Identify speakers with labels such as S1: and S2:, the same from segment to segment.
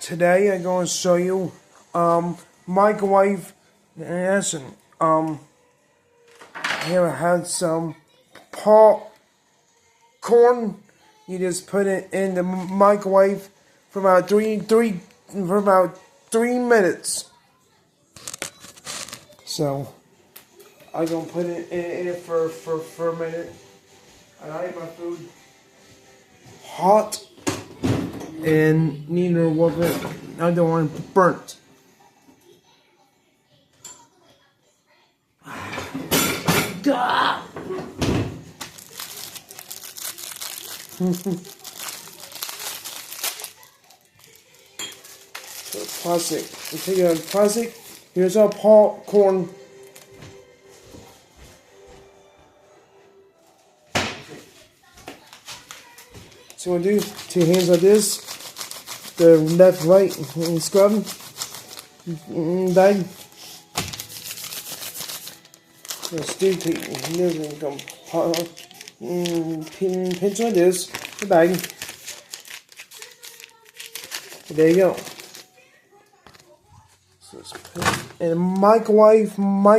S1: Today I'm going to show you microwave. Listen, here I have some popcorn. You just put it in the microwave for about three minutes. So I'm gonna put it in it for a minute. I like my food hot and neither of it. I don't want it burnt. So plastic. We take it out of plastic. Here's our popcorn. So we'll do 2 hands like this. The left, right, and scrub. Bag. Let's do pinch like this. The bag. There you go. So let's put it in a microwave. I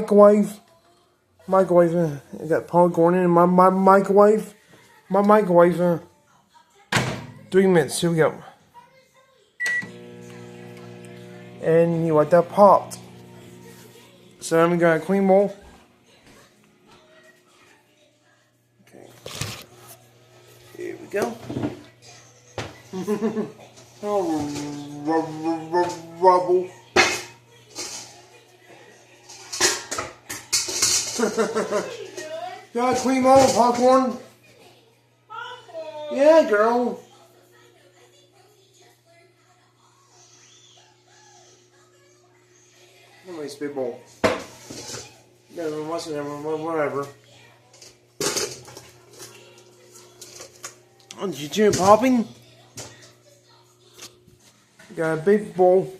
S1: got popcorn in my microwave. 3 minutes. Here we go. And you want that popped. So then we got a clean bowl. Okay. Here we go. Oh, rubble. Got a clean bowl of popcorn. Yeah, girl. Nice big bowl. Never, whatever. Oh, did you hear it popping? Got a big bowl.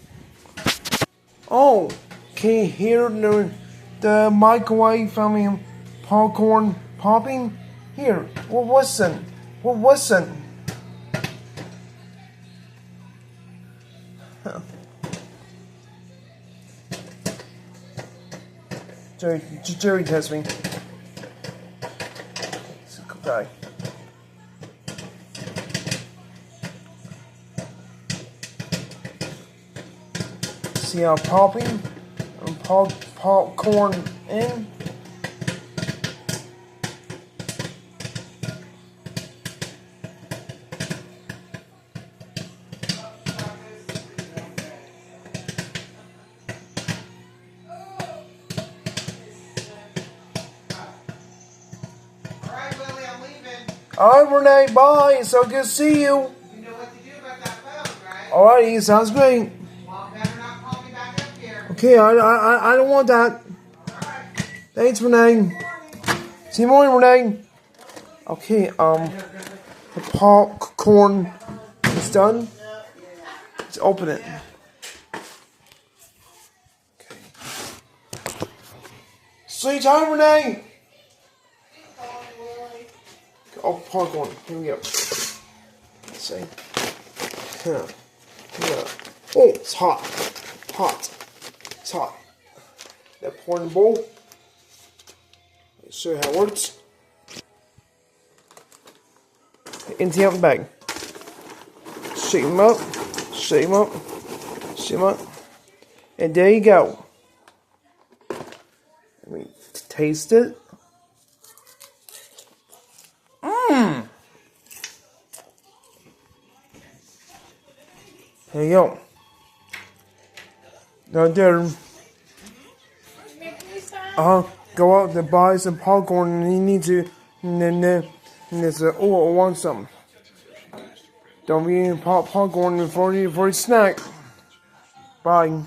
S1: Oh, can you hear the microwave? Popcorn popping. Here, what was it? Huh. Jerry test me. It's a good guy. See how popping and popcorn in. Alright, Renee, bye. It's so good to see you.
S2: You know what to do about that phone, right?
S1: Alrighty, sounds great.
S2: Well, better not call me back up here.
S1: Okay, I don't want that.
S2: Alright.
S1: Thanks, Renee. See you morning, Renee. Okay, the popcorn is done. Let's open it. Okay. Sleep time, Renee. Oh, popcorn. Here we go. Let's see. Yeah. Oh, it's hot. It's hot. That pour in the bowl. Let's show you how it works. Empty out the bag. Shake them up. And there you go. Let me taste it. There you go. Now there. Go out and buy some popcorn, and you need to. And there's I want some. Don't be eating popcorn before you snack. Bye.